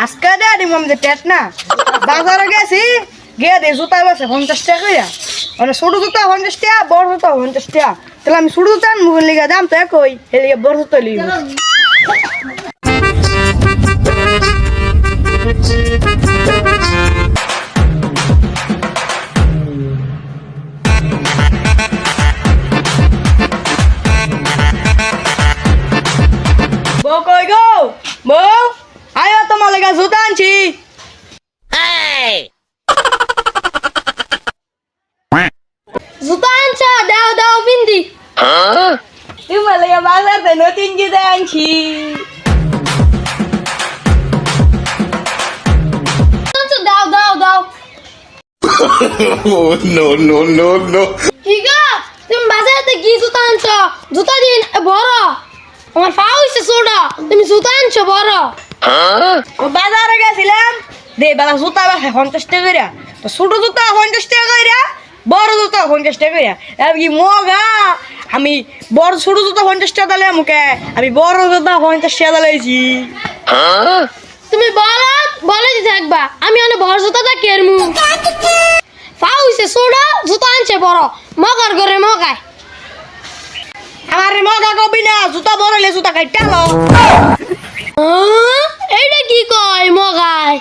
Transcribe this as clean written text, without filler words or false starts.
আজকে দেয় মধ্যে পেট না বাজারে গেছি গিয়ে দিয়ে জুতা বেছে 50 টাকা কইয়া মানে ছোট জুতা 50 টাকা বড় জুতা 50 টাকা তাহলে আমি ছোট জুতা মুখের লিগা দাম তো একই এর লিগা বড় জুতা লিব বউ কই গো বউ আয় তোমার লাগা জুতা আনছি জুতা আনছো দাও দাও বিন্দি তোমার লাগা বাজার থেকে নতুন জুতা আনছি দাও দাও দাও Oh, no, no, no, no. কি গো তুমি বাজারে কি জুতা আনছো জুতা দিন বড় আমার পা হইছে ছোট তুমি জুতা আনছো বড় ও বাজারে গেছিলাম দে বেলা জুতা বেছে 50 টাকা কইরা তো ছোট জুতা 50 টাকা কইরা বড় জুতা 50 টাকা কইরা আর কি মগা আমি বড় ছোট জুতা 50 টাকা দিলে মুকে আমি বড় জুতা 50 টাকা লইছি তুমি বলে থাকবা আমি অনেক বড় জুতাটা কেরমু পা হইছে ছোট জুতা আনছে বড় মগার করে মগায় আমার মগা কবি না জুতা বড় হলে জুতা কাইটা লো এইটা কি কয় মগায়